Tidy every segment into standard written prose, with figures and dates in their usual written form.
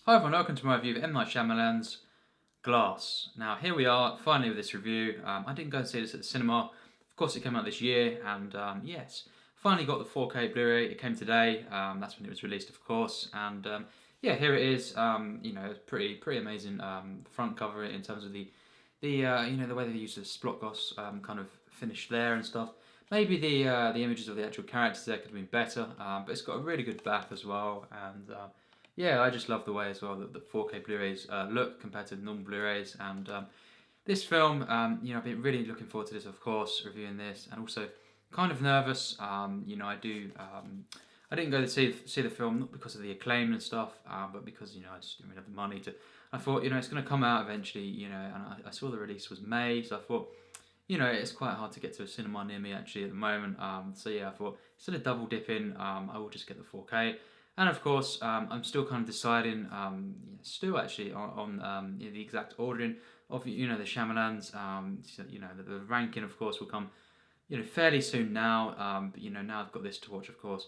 Hi everyone, welcome to my review of M. Night Shyamalan's Glass. Now here we are, finally with this review. I didn't go and see this at the cinema. Of course it came out this year, and yes, finally got the 4K Blu-ray. It came today, that's when it was released of course, and yeah, here it is. Pretty amazing front cover in terms of the way they use the splot gloss kind of finish there and stuff. Maybe the images of the actual characters there could have been better, but it's got a really good back as well, and yeah, I just love the way as well that the 4K Blu-rays look compared to normal Blu-rays. And this film, I've been really looking forward to this, of course, reviewing this, and also kind of nervous. I didn't go to see the film not because of the acclaim and stuff, but because I just didn't really have the money to. I thought it's going to come out eventually, and I saw the release was May, so I thought. It's quite hard to get to a cinema near me actually at the moment. So yeah, I thought instead of double dipping, I will just get the 4K. And of course, I'm still kind of deciding, still actually on the exact ordering of the Shyamalans. The ranking of course will come, fairly soon now. But now I've got this to watch, of course.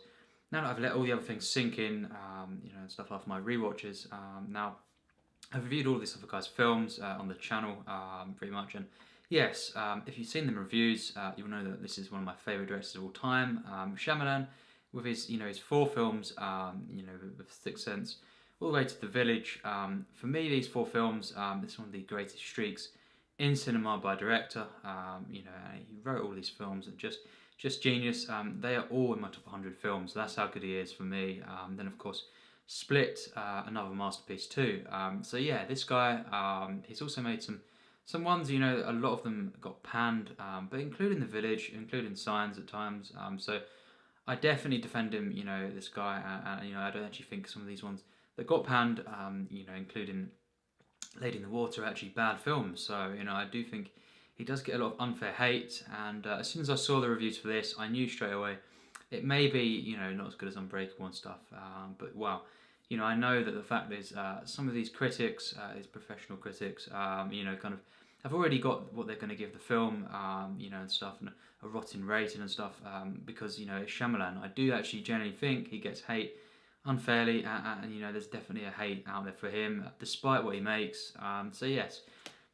Now that I've let all the other things sink in, and stuff after my rewatches. Now I've reviewed all these other guys' films on the channel, pretty much, and yes, if you've seen the reviews, you'll know that this is one of my favourite directors of all time, Shyamalan, with his four films, with Sixth Sense, all the way to The Village. For me, these four films, this is one of the greatest streaks in cinema by a director. He wrote all these films and just genius. They are all in my top 100 films. That's how good he is for me. Then of course, Split, another masterpiece too. So yeah, this guy, he's also made some ones, a lot of them got panned, but including The Village, including Signs at times. So I definitely defend him, this guy, and I don't actually think some of these ones that got panned, including Lady in the Water, are actually bad films. So I do think he does get a lot of unfair hate, and as soon as I saw the reviews for this, I knew straight away it may be not as good as Unbreakable and stuff, but wow. I know that the fact is some of these critics, these professional critics, kind of have already got what they're going to give the film, and stuff, and a rotten rating and stuff, because it's Shyamalan. I do actually generally think he gets hate unfairly, and there's definitely a hate out there for him, despite what he makes. So yes,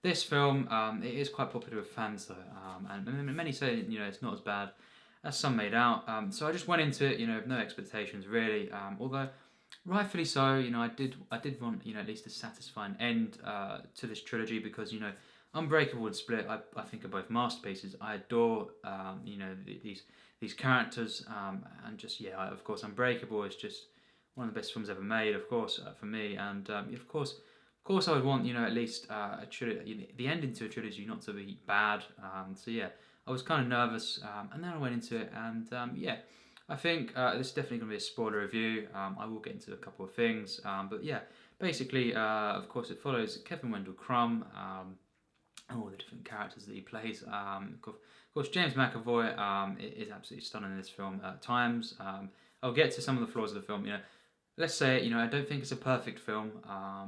this film it is quite popular with fans though, and many say it's not as bad as some made out. So I just went into it, with no expectations really. Although rightfully so, I did want at least a satisfying end to this trilogy, because Unbreakable and Split I think are both masterpieces. I adore these characters, and just of course Unbreakable is just one of the best films ever made, of course, for me. And of course I would want at least a trilogy, the ending to a trilogy not to be bad. So yeah, I was kind of nervous, and then I went into it, and I think this is definitely going to be a spoiler review. I will get into a couple of things, but yeah, basically, of course, it follows Kevin Wendell Crumb, all the different characters that he plays. Of course, James McAvoy is absolutely stunning in this film at times. I'll get to some of the flaws of the film. Let's say I don't think it's a perfect film,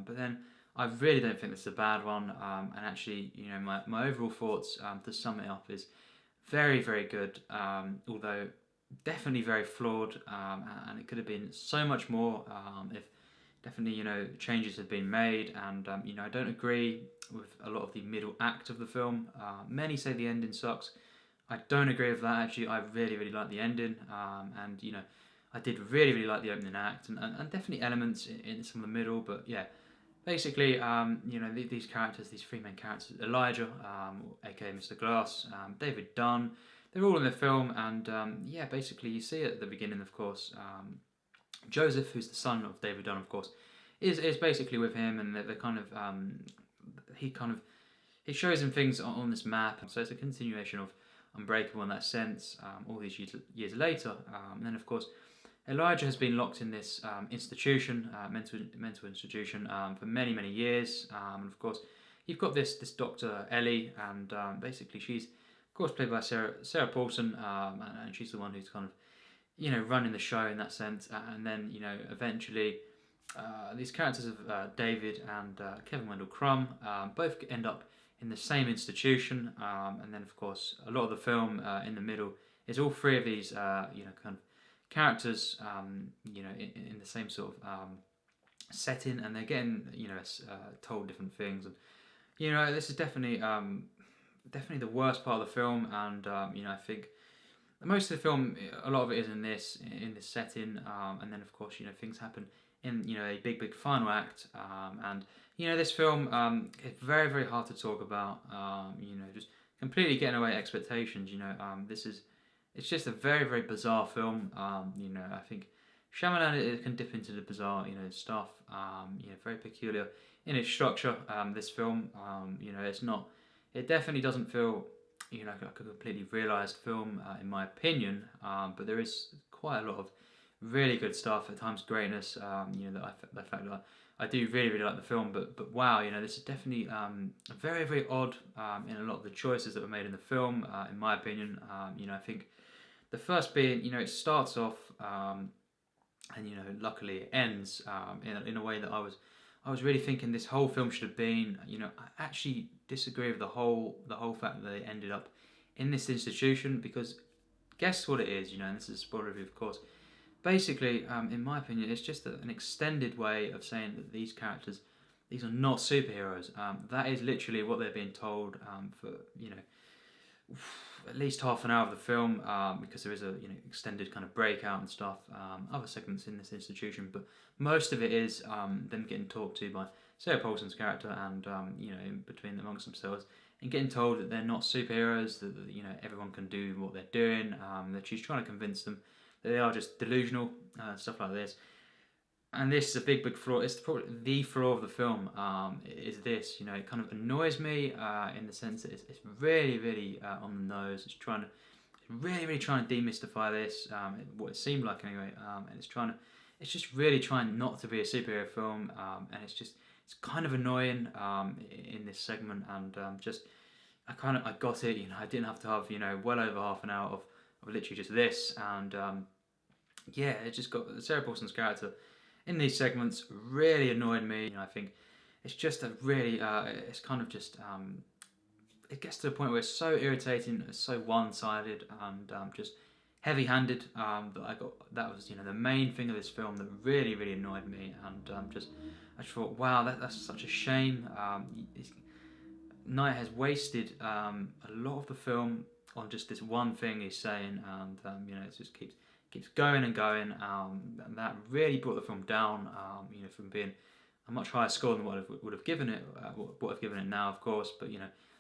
but then I really don't think this is a bad one. And actually, my overall thoughts to sum it up is very, very good. Although definitely very flawed, and it could have been so much more if definitely changes had been made. And I don't agree with a lot of the middle act of the film. Many say the ending sucks. I don't agree with that actually. I really, really like the ending, and I did really, really like the opening act, and definitely elements in some of the middle. But yeah, basically, these characters, these three main characters, Elijah, aka Mr. Glass, David Dunn, they're all in the film, and basically you see it at the beginning, of course. Joseph, who's the son of David Dunn, of course, is basically with him, and they're kind of he shows him things on this map. So it's a continuation of Unbreakable in that sense. All these years later, and then of course Elijah has been locked in this institution, mental institution, for many, many years. And of course you've got this Dr. Ellie, and basically she's of course played by Sarah Paulson, and she's the one who's kind of running the show in that sense. And then eventually these characters of David and Kevin Wendell Crumb both end up in the same institution, and then of course a lot of the film in the middle is all three of these kind of characters in the same sort of setting, and they're getting told different things, and this is definitely the worst part of the film, and I think most of the film, a lot of it is in this setting, and then of course things happen in a big final act, and this film is very very hard to talk about. Just completely getting away expectations. It's just a very very bizarre film. I think Shyamalan it can dip into the bizarre stuff. Very peculiar in its structure. This film, it's not. It definitely doesn't feel like a completely realised film, in my opinion. But there is quite a lot of really good stuff. At times, greatness. The fact that I do really really like the film. But wow, this is definitely very very odd in a lot of the choices that were made in the film. In my opinion, I think the first being, it starts off, and luckily it ends in a way that I was really thinking this whole film should have been. I actually disagree with the whole fact that they ended up in this institution, because guess what it is, and this is a spoiler review of course. Basically, in my opinion, it's just an extended way of saying that these characters, these are not superheroes. That is literally what they're being told for at least half an hour of the film, because there is a extended kind of breakout and stuff, other segments in this institution, but most of it is them getting talked to by Sarah Paulson's character, and in between amongst themselves, and getting told that they're not superheroes, that everyone can do what they're doing, that she's trying to convince them that they are just delusional, stuff like this. And this is a big flaw. It's probably the flaw of the film. Is this? It kind of annoys me in the sense that it's really, really on the nose. It's really, really trying to demystify this. What it seemed like anyway. And it's just really trying not to be a superhero film. And it's kind of annoying in this segment. And I got it. I didn't have to have well over half an hour of literally just this. And it just got Sarah Paulson's character in these segments really annoyed me. I think it's just a really, it's kind of just, it gets to the point where it's so irritating, it's so one-sided, and just heavy-handed. That was the main thing of this film that really really annoyed me, and I just thought, wow, that's such a shame. Knight has wasted a lot of the film on just this one thing he's saying, and it just keeps going and going. And that really brought the film down. From being a much higher score than what I would have given it. What I've given it now, of course, but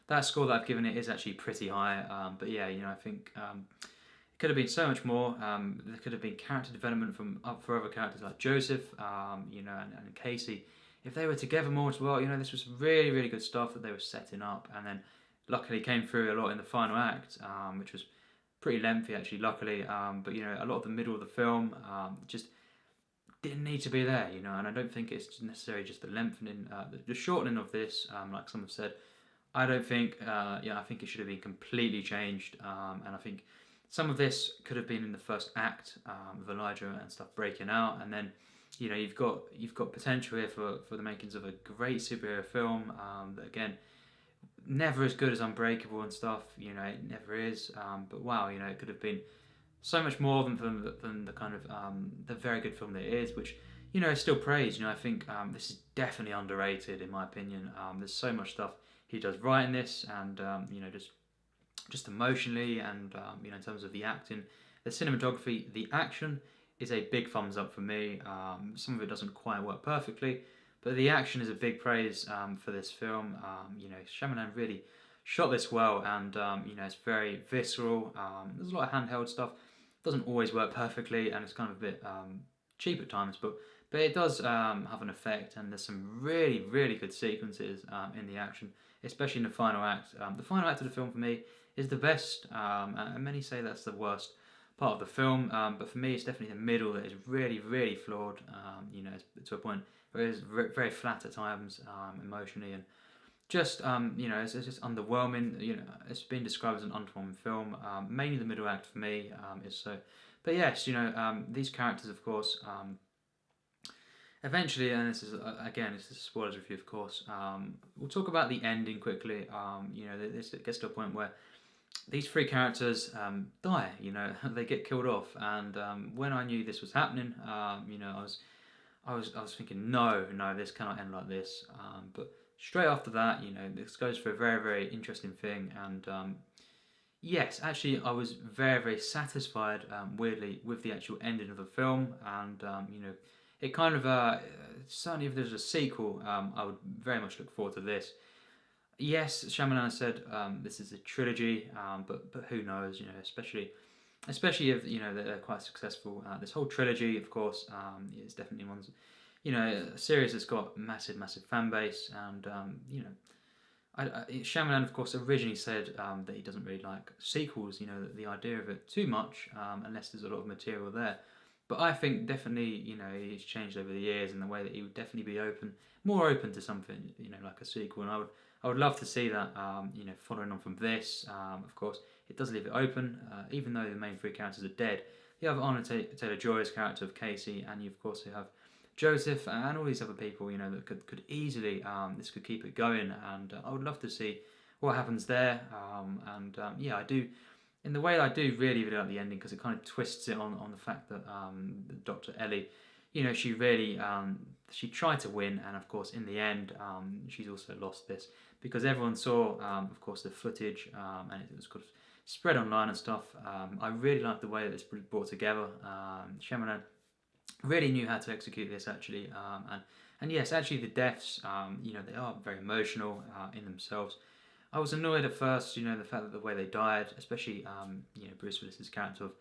that score that I've given it is actually pretty high. But I think it could have been so much more. There could have been character development for other characters like Joseph, and Casey. If they were together more as well, this was really really good stuff that they were setting up, and then luckily came through a lot in the final act, which was pretty lengthy actually, luckily, but a lot of the middle of the film just didn't need to be there, and I don't think it's necessarily just the lengthening, the shortening of this, like some have said. I don't think, I think it should have been completely changed, and I think some of this could have been in the first act, with Elijah and stuff breaking out, and then you've got potential here for the makings of a great superhero film, that again, never as good as Unbreakable and stuff, it never is, but wow, it could have been so much more than the kind of the very good film that it is, which is still praised. I think this is definitely underrated in my opinion. There's so much stuff he does right in this, and just emotionally, and in terms of the acting, the cinematography, the action is a big thumbs up for me. Some of it doesn't quite work perfectly, but the action is a big praise for this film. Shyamalan really shot this well, and it's very visceral. There's a lot of handheld stuff. Doesn't always work perfectly, and it's kind of a bit cheap at times, but it does have an effect, and there's some really really good sequences in the action, especially in the final act. The final act of the film for me is the best, and many say that's the worst part of the film, but for me it's definitely the middle that is really really flawed, to a point where it's very flat at times, emotionally, and just it's just underwhelming. It's been described as an underwhelming film. Mainly the middle act for me is so. But yes, these characters, of course, eventually, and this is again, this is a spoilers review, of course. We'll talk about the ending quickly. This it gets to a point where these three characters die. They get killed off, and when I knew this was happening, I was thinking, no, this cannot end like this. But straight after that, this goes for a very, very interesting thing. And yes, actually, I was very, very satisfied, weirdly, with the actual ending of the film. And, it kind of, certainly if there's a sequel, I would very much look forward to this. Yes, Shyamalan has said this is a trilogy, but who knows, especially if, they're quite successful. This whole trilogy, of course, is definitely one's, a series that's got massive, massive fan base. And, Shyamalan, of course, originally said that he doesn't really like sequels, the idea of it too much, unless there's a lot of material there. But I think definitely, he's changed over the years in the way that he would definitely be more open to something, like a sequel. And I would love to see that, following on from this. Of course, it does leave it open, even though the main three characters are dead. You have Anya Taylor-Joy's character of Casey, and you, of course, you have Joseph and all these other people, that could easily, this could keep it going, and I would love to see what happens there. Yeah, I do, in the way I do really, really like the ending, because it kind of twists it on the fact that Dr. Ellie, she really, she tried to win, and of course, in the end, she's also lost this, because everyone saw, of course, the footage, and it was kind of spread online and stuff. I really like the way that it's brought together. Shyamalan really knew how to execute this, actually, and yes, actually the deaths, they are very emotional in themselves. I was annoyed at first, the fact that the way they died, especially Bruce Willis's character of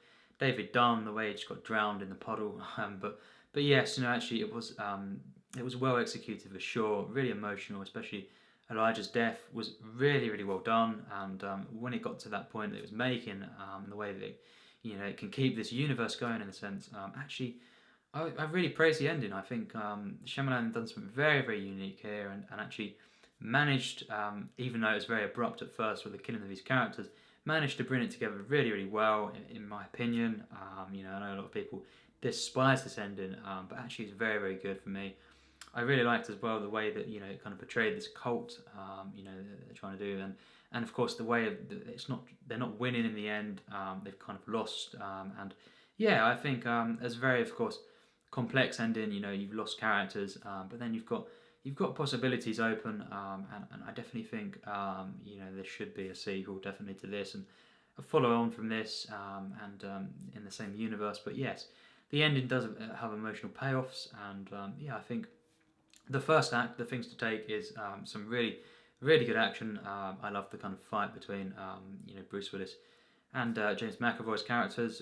David Dunn, the way he just got drowned in the puddle. But yes, actually it was well executed for sure, really emotional, especially Elijah's death was really, really well done. And when it got to that point that it was making, the way that it can keep this universe going, in a sense, actually. I really praise the ending. I think Shyamalan done something very, very unique here, and actually managed, even though it was very abrupt at first with the killing of these characters, managed to bring it together really, really well, in my opinion. I know a lot of people despise this ending, but actually it's very, very good for me. I really liked as well the way that it kind of portrayed this cult, that they're trying to do, and of course the way they're not winning in the end. They've kind of lost, and yeah, I think as very, of course, complex ending. You've lost characters, but then you've got possibilities open, and I definitely think there should be a sequel definitely to this, and a follow on from this, and in the same universe. But yes, the ending does have emotional payoffs, and yeah, I think the first act, the things to take is some really, really good action. I love the kind of fight between Bruce Willis and James McAvoy's characters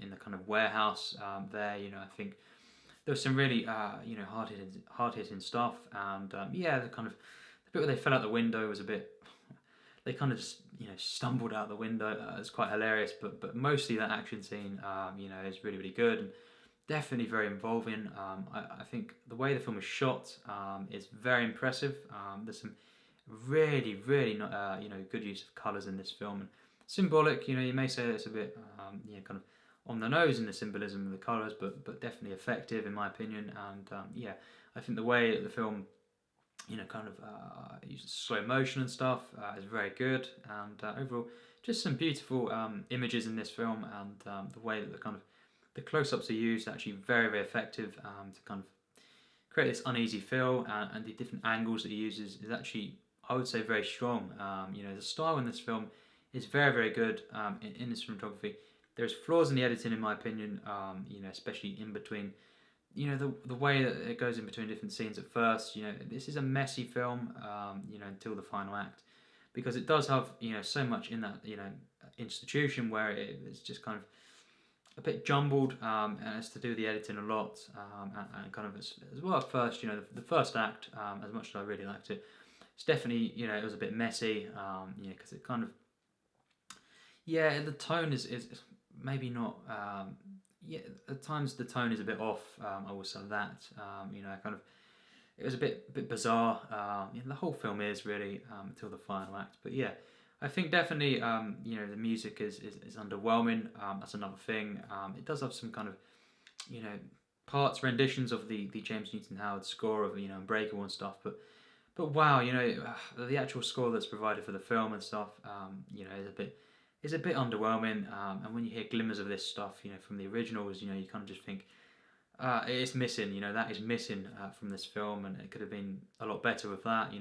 in the kind of warehouse there. I think there was some really hard hitting stuff, and yeah, the bit where they fell out the window was a bit. They kind of just stumbled out the window. It's quite hilarious, but mostly that action scene is really, really good, and definitely very involving. I think the way the film is shot is very impressive. There's some really, really good use of colours in this film, and symbolic. You may say it's a bit kind of on the nose in the symbolism of the colours, but definitely effective in my opinion. And yeah, I think the way that the film kind of uses slow motion and stuff is very good, and overall just some beautiful images in this film, and the way that the close-ups are used, actually very, very effective to kind of create this uneasy feel, and the different angles that he uses is actually, I would say, very strong. The style in this film is very, very good in this cinematography. There's flaws in the editing, in my opinion, especially in between, the way that it goes in between different scenes at first. This is a messy film, until the final act, because it does have, so much in that, institution where it's just kind of a bit jumbled, and it's to do with the editing a lot, and kind of as well at first, the first act, as much as I really liked it, it's definitely, it was a bit messy, because it kind of, yeah, the tone is maybe not, at times the tone is a bit off, I will say that, kind of, it was a bit bizarre, the whole film is really, until the final act, but yeah, I think definitely, the music is underwhelming, that's another thing, it does have some kind of, parts, renditions of the James Newton Howard score of, Unbreakable and stuff, but wow, the actual score that's provided for the film and stuff, is a bit underwhelming. And when you hear glimmers of this stuff, from the originals, you kind of just think, it's missing. That is missing from this film, and it could have been a lot better with that.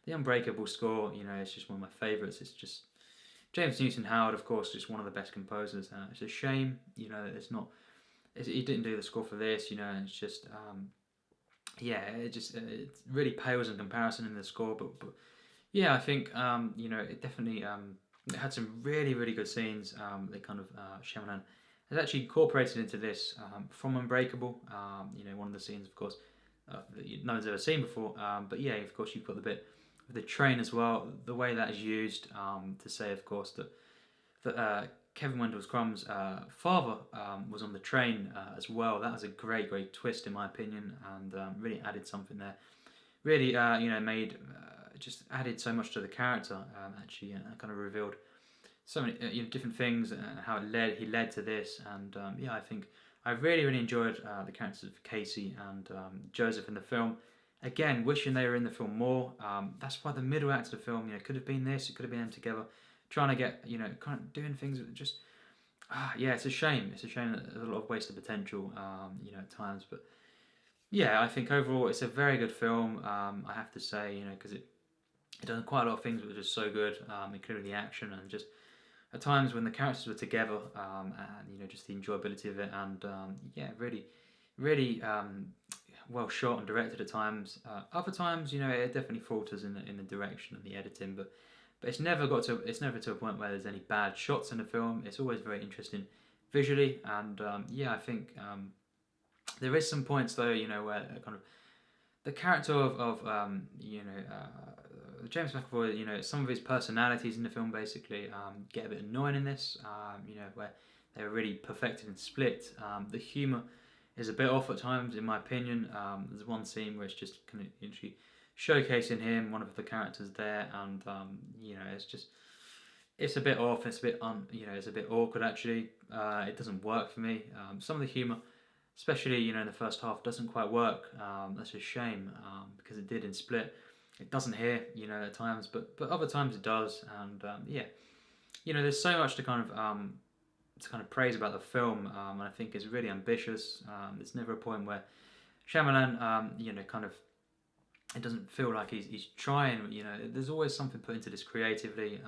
The Unbreakable score. It's just one of my favourites. It's just James Newton Howard, of course, is one of the best composers. It's a shame, that he didn't do the score for this. And it's just it really pales in comparison in the score. But yeah, I think it definitely it had some really really good scenes. They kind of Shyamalan has actually incorporated into this from Unbreakable. One of the scenes, of course, that no one's ever seen before. But yeah, of course, you've got the bit with the train as well. The way that is used to say, of course, that Kevin Wendell Crumb's father was on the train as well. That was a great, great twist in my opinion, and really added something there. Really, made just added so much to the character. Actually, kind of revealed so many different things and how he led to this. And I think I really, really enjoyed the characters of Casey and Joseph in the film. Again, wishing they were in the film more. That's why the middle act of the film, could have been this. It could have been them together, trying to get, kind of doing things that just, it's a shame. It's a shame that there's a lot of wasted potential, at times. But yeah, I think overall it's a very good film. I have to say, because it does quite a lot of things that were just so good, including the action and just at times when the characters were together, and just the enjoyability of it, and really, really well shot and directed at times. Other times, it definitely falters in the direction and the editing, but it's never to a point where there's any bad shots in the film. It's always very interesting visually, and I think there is some points though, where kind of the character of James McAvoy, some of his personalities in the film basically get a bit annoying in this, where they were really perfected and split. The humour is a bit off at times, in my opinion. There's one scene where it's just kind of actually showcasing him, one of the characters there, and it's a bit off. It's a bit it's a bit awkward actually. It doesn't work for me. Some of the humour, especially in the first half, doesn't quite work. That's a shame because it did in Split. It doesn't here, at times, but other times it does, and there's so much to kind of praise about the film, and I think it's really ambitious. There's never a point where Shyamalan, kind of, it doesn't feel like he's trying. There's always something put into this creatively.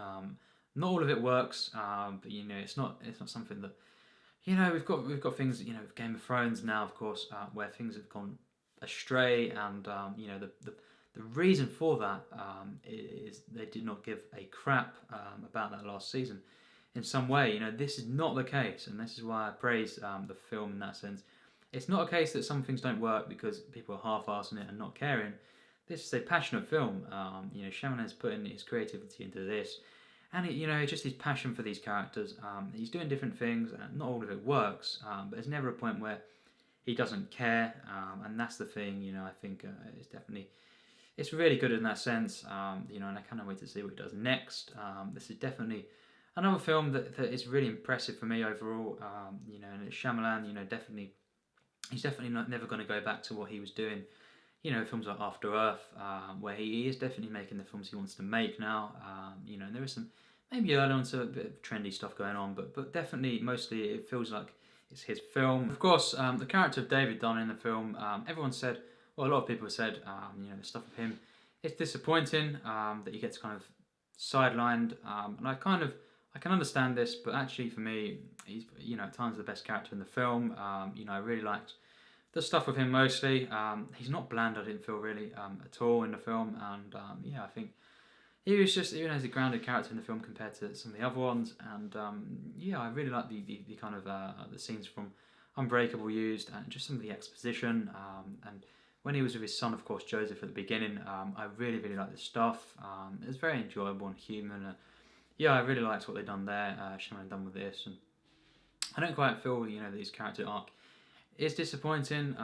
Not all of it works, but it's not something that we've got things with Game of Thrones now, of course, where things have gone astray, and the reason for that is they did not give a crap about that last season. In some way, this is not the case, and this is why I praise the film in that sense. It's not a case that some things don't work because people are half-arsing it and not caring. This is a passionate film. Shyamalan's putting his creativity into this, and just his passion for these characters. He's doing different things, and not all of it works, but there's never a point where he doesn't care, and that's the thing. I think it's really good in that sense. And I cannot wait to see what he does next. This is definitely another film that is really impressive for me overall. And it's Shyamalan. He's definitely never going to go back to what he was doing. Films like After Earth, where he is definitely making the films he wants to make now. And there is some maybe early on some a bit of trendy stuff going on, but definitely mostly it feels like it's his film. Of course, the character of David Dunn in the film, everyone said, well, a lot of people said, the stuff of him, it's disappointing that he gets kind of sidelined, and I can understand this, but actually for me, he's at times the best character in the film. I really liked the stuff with him mostly. He's not bland, I didn't feel really at all in the film, and I think he was just, as a grounded character in the film compared to some of the other ones, and I really like the kind of the scenes from Unbreakable used, and just some of the exposition, and when he was with his son, of course, Joseph at the beginning, I really, really liked the stuff. It was very enjoyable and human. I really liked what they've done there. Shyamalan done with this, and I don't quite feel that his character arc is disappointing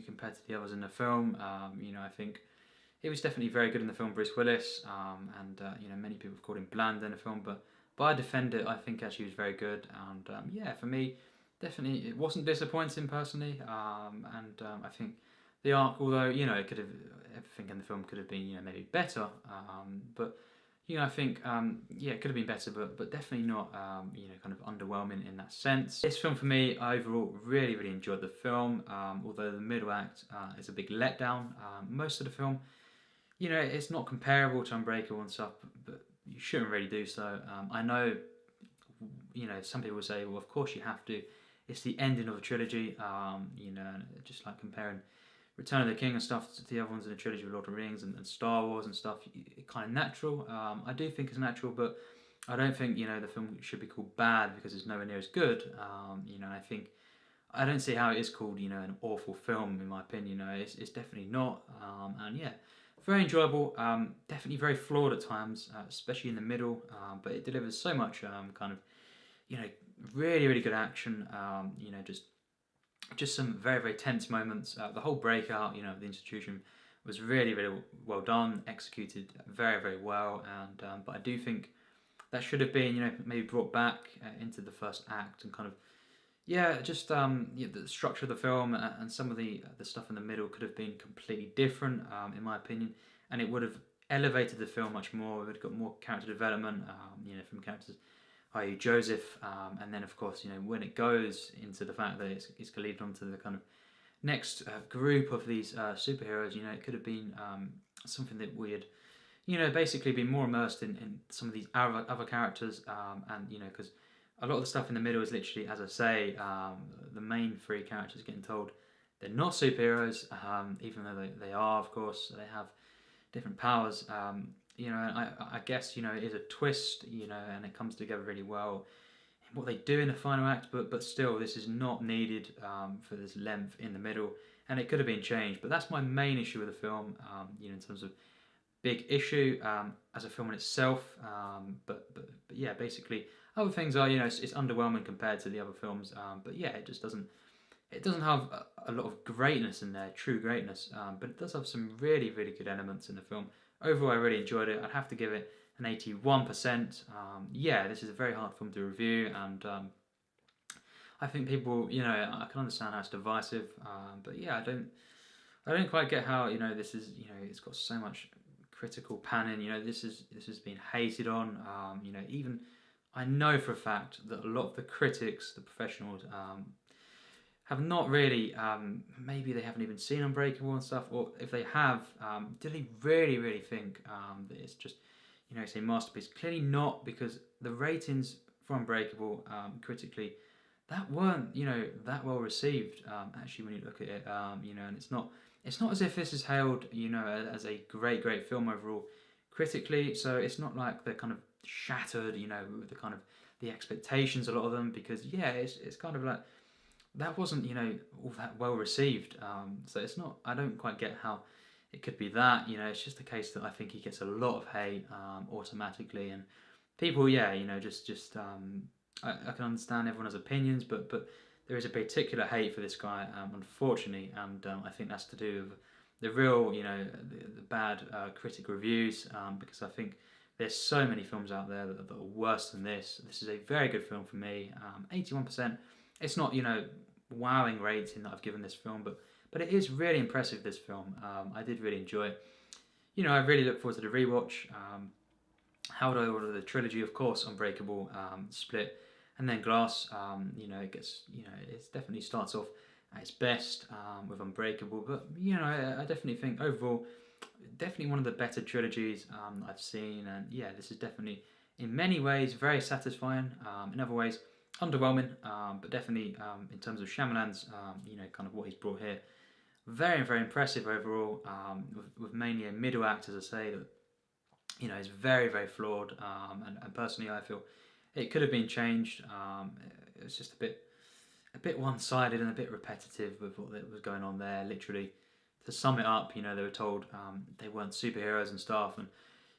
compared to the others in the film. I think he was definitely very good in the film, Bruce Willis, and many people have called him bland in the film, but I defend it. I think actually he was very good, and for me, definitely it wasn't disappointing personally, and I think the arc, although it could have, everything in the film could have been maybe better, but I think, yeah, it could have been better, but definitely not, kind of underwhelming in that sense. This film for me, I overall really, really enjoyed the film, although the middle act is a big letdown. Most of the film, it's not comparable to Unbreakable and stuff, but you shouldn't really do so. I know, some people say, well, of course you have to. It's the ending of a trilogy, just like comparing Return of the King and stuff to the other ones in the trilogy with Lord of the Rings and Star Wars and stuff. It's kind of natural. I do think it's natural, but I don't think the film should be called bad because it's nowhere near as good. I don't see how it is called an awful film in my opinion. It's definitely not. And yeah, very enjoyable. Definitely very flawed at times, especially in the middle. But it delivers so much really really good action. Just some very very tense moments. The whole breakout, of the institution was really really well done, executed very very well, and but I do think that should have been maybe brought back into the first act and kind of the structure of the film and some of the stuff in the middle could have been completely different in my opinion, and it would have elevated the film much more. We would have got more character development, from characters, i.e. Joseph, and then of course when it goes into the fact that it's going to lead on to the kind of next group of these superheroes, it could have been something that we had basically been more immersed in some of these other characters, and because a lot of the stuff in the middle is literally, as I say, the main three characters getting told they're not superheroes, even though they are, of course. They have different powers. I guess it is a twist, and it comes together really well in what they do in the final act. But still, this is not needed for this length in the middle, and it could have been changed. But that's my main issue with the film, in terms of big issue as a film in itself. But yeah, basically, other things are it's underwhelming compared to the other films. But yeah, it just doesn't. It doesn't have a lot of greatness in there, true greatness. But it does have some really really good elements in the film. Overall, I really enjoyed it. I'd have to give it an 81%. Yeah, this is a very hard film to review, and I think people, I can understand how it's divisive, but yeah, I don't quite get how this is, it's got so much critical panning. This has been hated on. Even I know for a fact that a lot of the critics, the professionals, have not really, maybe they haven't even seen Unbreakable and stuff, or if they have, do they really, really think that it's just, it's a masterpiece? Clearly not, because the ratings for Unbreakable, critically, that weren't, that well received, actually, when you look at it, and it's not as if this is hailed, as a great, great film overall, critically, so it's not like they're kind of shattered, with the kind of, the expectations, a lot of them, because, yeah, it's kind of like, that wasn't, all that well received. So it's not, I don't quite get how it could be that, it's just the case that I think he gets a lot of hate automatically, and people, I can understand everyone has opinions, but there is a particular hate for this guy, unfortunately, and I think that's to do with the real, the bad critic reviews, because I think there's so many films out there that are worse than this. This is a very good film for me, 81%. It's not, wowing rating that I've given this film, but it is really impressive, this film. I did really enjoy it. I really look forward to the rewatch. How would I order the trilogy? Of course, Unbreakable, Split, and then Glass. It gets, it definitely starts off at its best with Unbreakable, but I definitely think overall, definitely one of the better trilogies I've seen, and yeah, this is definitely in many ways very satisfying. In other ways, underwhelming, but definitely in terms of Shyamalan's, kind of what he's brought here, very very impressive overall. With mainly a middle act, as I say, that is very very flawed, and personally I feel it could have been changed. It was just a bit one-sided and a bit repetitive with what was going on there. Literally, to sum it up, they were told they weren't superheroes and stuff, and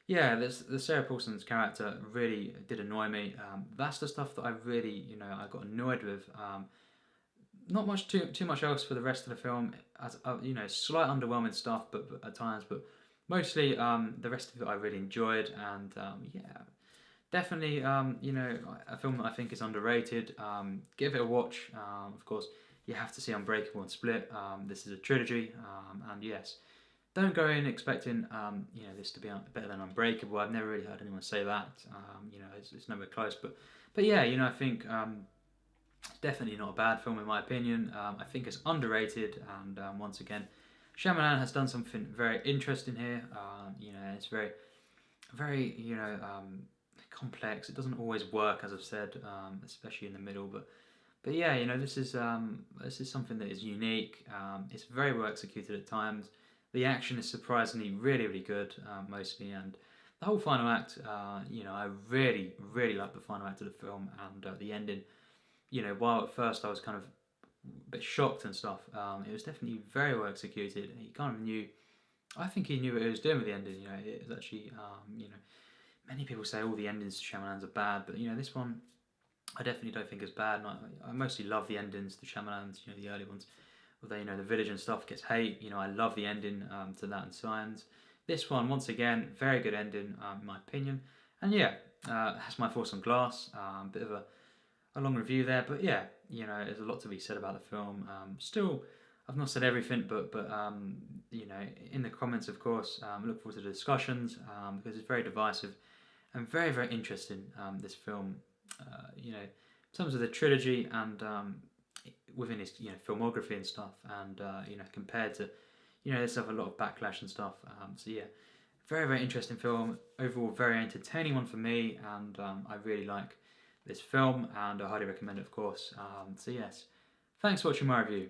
yeah, the Sarah Paulson's character really did annoy me. That's the stuff that I really, I got annoyed with. Not much too much else for the rest of the film. As slight underwhelming stuff, but at times, but mostly the rest of it I really enjoyed, and yeah, definitely a film that I think is underrated. Give it a watch. Of course, you have to see Unbreakable and Split. This is a trilogy, and yes, don't go in expecting this to be better than Unbreakable. I've never really heard anyone say that. It's nowhere close. But yeah, I think it's definitely not a bad film in my opinion. I think it's underrated, and once again, Shyamalan has done something very interesting here. It's very, very complex. It doesn't always work, as I've said, especially in the middle. But yeah, this is something that is unique. It's very well executed at times. The action is surprisingly really, really good, mostly, and the whole final act. I really, really like the final act of the film, and the ending. While at first I was kind of a bit shocked and stuff, it was definitely very well executed. He kind of knew. I think he knew what he was doing with the ending. It was actually, many people say all the endings to Shyamalan's are bad, but this one I definitely don't think is bad. And I mostly love the endings to Shyamalan's, the early ones. Although the village and stuff gets hate, I love the ending to that and Signs. This one, once again, very good ending in my opinion. And yeah, that's my thoughts on Glass. Bit of a long review there, but yeah, there's a lot to be said about the film. Still, I've not said everything, but in the comments, of course, look forward to the discussions because it's very divisive and very, very interesting. This film, in terms of the trilogy and within his filmography and stuff, and compared to there's a lot of backlash and stuff. So yeah, very, very interesting film. Overall, very entertaining one for me, and I really like this film, and I highly recommend it, of course. So yes, thanks for watching my review.